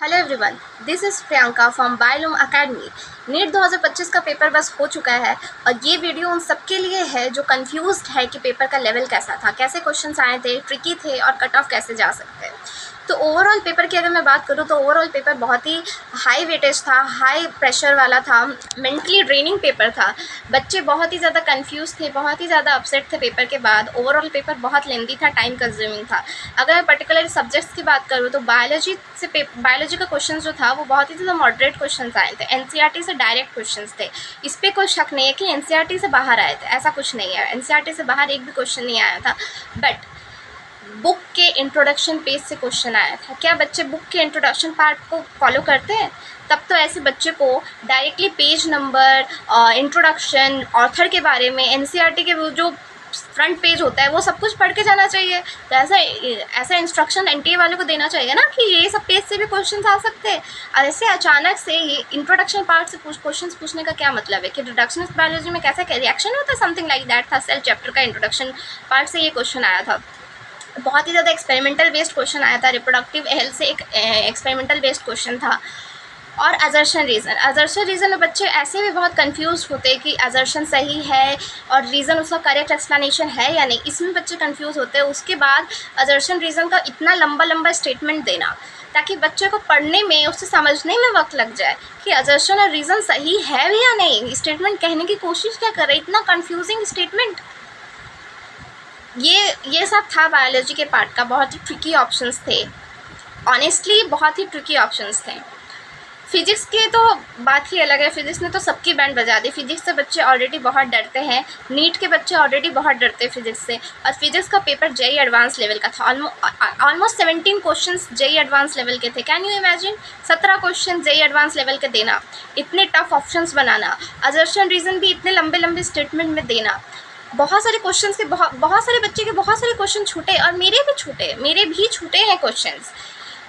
Hello everyone, this is Priyanka from बायलूम academy. NEET 2025 का paper बस हो चुका है और ये वीडियो उन सबके लिए है जो कंफ्यूज्ड है कि पेपर का लेवल कैसा था, कैसे क्वेश्चंस आए थे, ट्रिकी थे और कट ऑफ कैसे जा सकते हैं। तो ओवरऑल पेपर की अगर मैं बात करूँ तो ओवरऑल पेपर बहुत ही हाई वेटेज था, हाई प्रेशर वाला था, मेंटली ड्रेनिंग पेपर था। बच्चे बहुत ही ज़्यादा कंफ्यूज थे, बहुत ही ज़्यादा अपसेट थे पेपर के बाद। ओवरऑल पेपर बहुत लेंदी था, टाइम कंज्यूमिंग था। अगर मैं पर्टिकुलर सब्जेक्ट्स की बात करूँ तो बायोलॉजी का क्वेश्चन जो था वो बहुत ही ज़्यादा मॉडरेट क्वेश्चन आए थे। एनसीईआरटी से डायरेक्ट क्वेश्चन थे। इस पर कोई शक नहीं है कि एनसीईआरटी से बाहर आए थे, ऐसा कुछ नहीं है। एनसीईआरटी से बाहर एक भी क्वेश्चन नहीं आया था, बट बुक के इंट्रोडक्शन पेज से क्वेश्चन आया था। क्या बच्चे बुक के इंट्रोडक्शन पार्ट को फॉलो करते हैं? तब तो ऐसे बच्चे को directly page number, introduction, author के बारे में, एनसीईआरटी के वो जो फ्रंट पेज होता है वो सब कुछ पढ़ के जाना चाहिए। तो ऐसा इंस्ट्रक्शन एनटीए वालों को देना चाहिए ना कि ये सब पेज से भी क्वेश्चन आ सकते हैं। और ऐसे अचानक से ये इंट्रोडक्शन पार्ट से क्वेश्चन पूछने का क्या मतलब है कि रिडक्शनिस्ट बायोलॉजी में कैसा क्या रिएक्शन होता है, समथिंग लाइक दैट था। सेल चैप्टर का इंट्रोडक्शन पार्ट से ये क्वेश्चन आया था। बहुत ही ज़्यादा एक्सपेरिमेंटल बेस्ड क्वेश्चन आया था। रिप्रोडक्टिव हेल्थ से एक एक्सपेरिमेंटल बेस्ड क्वेश्चन था। और अजर्शन रीज़न में बच्चे ऐसे भी बहुत कंफ्यूज होते हैं कि अजर्शन सही है और रीज़न उसका करेक्ट एक्सप्लेनेशन है या नहीं, इसमें बच्चे कंफ्यूज होते हैं। उसके बाद अजर्शन रीज़न का इतना लंबा स्टेटमेंट देना ताकि बच्चे को पढ़ने में, उससे समझने में वक्त लग जाए कि अजर्शन और रीज़न सही है भी या नहीं। स्टेटमेंट कहने की कोशिश क्या कर रहे, इतना कन्फ्यूजिंग स्टेटमेंट। ये सब था बायोलॉजी के पार्ट का। बहुत ही ट्रिकी ऑप्शंस थे, ऑनेस्टली बहुत ही ट्रिकी ऑप्शंस थे। फिजिक्स की तो बात ही अलग है। फिजिक्स ने तो सबकी बैंड बजा दी। फिजिक्स से बच्चे ऑलरेडी बहुत डरते हैं। नीट के बच्चे ऑलरेडी बहुत डरते हैं फिजिक्स से। और फिजिक्स का पेपर जेईई एडवांस लेवल का था। Almost 17 questions JEE advance level के थे। Can you imagine 17 question JEE advance level के देना, इतने टफ ऑप्शंस बनाना, अजर्शन रीज़न भी इतने लंबे स्टेटमेंट में देना। बहुत सारे क्वेश्चंस के बहुत सारे बच्चे के बहुत सारे क्वेश्चन छूटे और मेरे भी छूटे हैं क्वेश्चंस।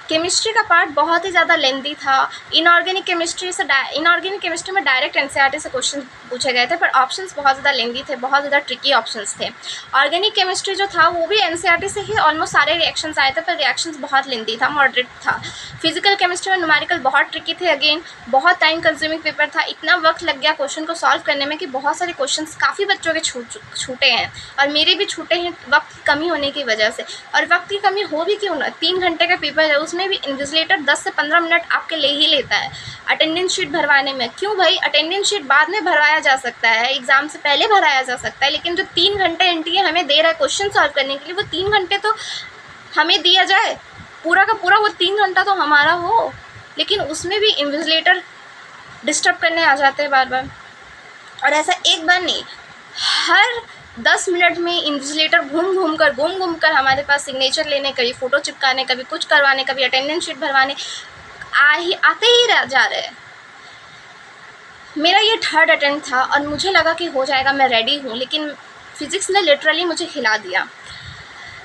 केमिस्ट्री का पार्ट बहुत ही ज़्यादा लेंदी था। इनऑर्गेनिक केमिस्ट्री में डायरेक्ट एनसीईआरटी से क्वेश्चन पूछे गए थे, पर ऑप्शंस बहुत ज़्यादा लेंदी थे, बहुत ज़्यादा ट्रिकी ऑप्शंस थे। ऑर्गेनिक केमिस्ट्री जो था वो भी एनसीईआरटी से ही ऑलमोस्ट सारे रिएक्शंस आए थे, पर रिएक्शंस बहुत लेंदी था, मॉडरेट था। फिजिकल केमिस्ट्री में न्यूमेरिकल बहुत ट्रिकी थे। अगेन बहुत टाइम कंज्यूमिंग पेपर था। इतना वक्त लग गया क्वेश्चन को सॉल्व करने में कि बहुत सारे क्वेश्चन काफ़ी बच्चों के छूटे हैं और मेरे भी छूटे हैं वक्त की कमी होने की वजह से। और वक्त की कमी हो भी क्यों ना, 3 घंटे का पेपर है, उसमें भी इन्विजिलेटर 10 से 15 मिनट आपके ले ही लेता है अटेंडेंस शीट भरवाने में। क्यों भाई, अटेंडेंस शीट बाद में भरवाया जा सकता है, एग्जाम से पहले भराया जा सकता है, लेकिन जो 3 घंटे एनटीए हमें दे रहा है क्वेश्चन सॉल्व करने के लिए, वो 3 घंटे तो हमें दिया जाए। पूरा का पूरा वो 3 घंटा तो हमारा हो, लेकिन उसमें भी इन्विजिलेटर डिस्टर्ब करने आ जाते हैं बार बार। और ऐसा एक बार नहीं, हर 10 मिनट में इन्विजिलेटर घूम घूम कर हमारे पास सिग्नेचर लेने, कभी फ़ोटो चिपकाने, कभी कुछ करवाने, कभी अटेंडेंस शीट भरवाने आते ही जा रहे हैं। मेरा ये 3rd अटेम्प्ट था और मुझे लगा कि हो जाएगा, मैं रेडी हूँ, लेकिन फिज़िक्स ने लिटरली मुझे हिला दिया।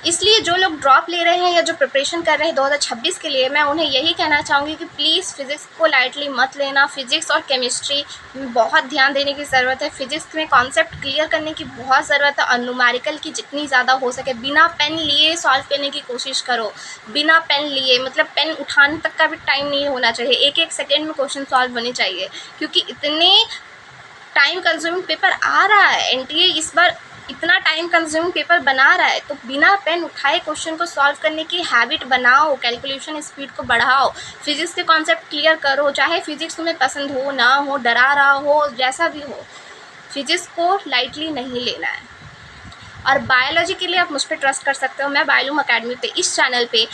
इसलिए जो लोग ड्रॉप ले रहे हैं या जो प्रिपरेशन कर रहे हैं 2026 के लिए, मैं उन्हें यही कहना चाहूँगी कि प्लीज़ फिज़िक्स को लाइटली मत लेना। फिज़िक्स और केमिस्ट्री में बहुत ध्यान देने की ज़रूरत है। फिज़िक्स में कॉन्सेप्ट क्लियर करने की बहुत ज़रूरत है और न्यूमेरिकल की जितनी ज़्यादा हो सके बिना पेन लिए सॉल्व करने की कोशिश करो। बिना पेन लिए, मतलब पेन उठाने तक का भी टाइम नहीं होना चाहिए। एक सेकेंड में क्वेश्चन सॉल्व होने चाहिए, क्योंकि इतने टाइम कंज्यूमिंग पेपर आ रहा है। एनटीए इस बार इतना टाइम कंज्यूमिंग पेपर बना रहा है, तो बिना पेन उठाए क्वेश्चन को सॉल्व करने की हैबिट बनाओ, कैलकुलेशन स्पीड को बढ़ाओ, फिजिक्स के कॉन्सेप्ट क्लियर करो। चाहे फिजिक्स तुम्हें पसंद हो ना हो, डरा रहा हो, जैसा भी हो, फिजिक्स को लाइटली नहीं लेना है। और बायोलॉजी के लिए आप मुझ पर ट्रस्ट कर सकते हो। मैं बायलूम अकेडमी पे, इस चैनल पे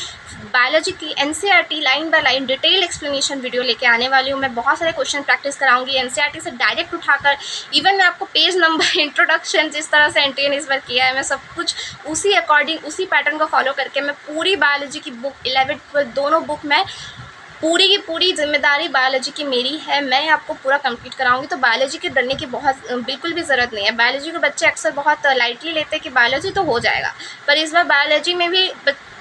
बायोलॉजी की NCERT line by line detail explanation video लेके आने वाली हूँ। मैं बहुत सारे क्वेश्चन प्रैक्टिस कराऊंगी एनसीईआरटी से डायरेक्ट उठाकर। इवन मैं आपको पेज नंबर, इंट्रोडक्शन, जिस तरह से एनटीए ने इस बार किया है, मैं सब कुछ उसी अकॉर्डिंग, उसी पैटर्न को फॉलो करके मैं पूरी बायोलॉजी की बुक 11th 12th दोनों बुक में पूरी की पूरी जिम्मेदारी बायोलॉजी की मेरी है। मैं आपको पूरा कंप्लीट कराऊंगी। तो बायोलॉजी के डरने की बिल्कुल भी ज़रूरत नहीं है। बायोलॉजी के बच्चे अक्सर बहुत लाइटली लेते हैं कि बायोलॉजी तो हो जाएगा, पर इस बार बायोलॉजी में भी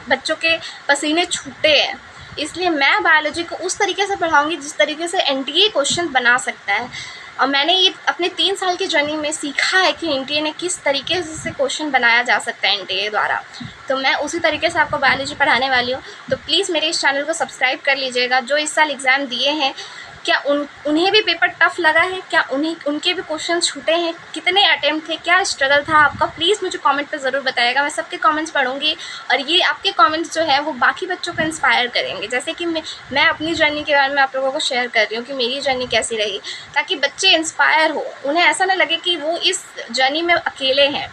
बच्चों के पसीने छूटे हैं। इसलिए मैं बायोलॉजी को उस तरीके से पढ़ाऊंगी जिस तरीके से एनटीए क्वेश्चन बना सकता है। और मैंने ये अपने 3 साल की जर्नी में सीखा है कि एनटीए ने किस तरीके से क्वेश्चन बनाया जा सकता है एनटीए द्वारा। तो मैं उसी तरीके से आपको बायोलॉजी पढ़ाने वाली हूँ। तो प्लीज़ मेरे इस चैनल को सब्सक्राइब कर लीजिएगा। जो इस साल एग्ज़ाम दिए हैं, क्या उन्हें भी पेपर टफ लगा है? क्या उनके भी क्वेश्चन छूटे हैं? कितने अटेम्प्ट थे? क्या स्ट्रगल था आपका? प्लीज़ मुझे कमेंट पे ज़रूर बताइएगा। मैं सबके कमेंट्स पढ़ूंगी और ये आपके कमेंट्स जो है वो बाकी बच्चों को इंस्पायर करेंगे। जैसे कि मैं अपनी जर्नी के बारे में आप लोगों को शेयर कर रही हूँ कि मेरी जर्नी कैसी रही, ताकि बच्चे इंस्पायर हो, उन्हें ऐसा ना लगे कि वो इस जर्नी में अकेले हैं।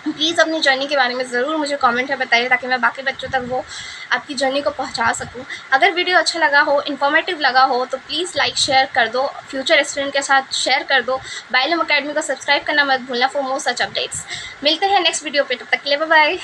प्लीज़ अपनी जर्नी के बारे में ज़रूर मुझे कमेंट में बताइए, ताकि मैं बाकी बच्चों तक वो आपकी जर्नी को पहुंचा सकूं। अगर वीडियो अच्छा लगा हो, इन्फॉर्मेटिव लगा हो, तो प्लीज़ लाइक शेयर कर दो, फ्यूचर स्टूडेंट के साथ शेयर कर दो। बायलम अकेडमी को सब्सक्राइब करना मत भूलना फॉर मोर सच अपडेट्स। मिलते हैं नेक्स्ट वीडियो पे, तब तक के लिए बाय बाय।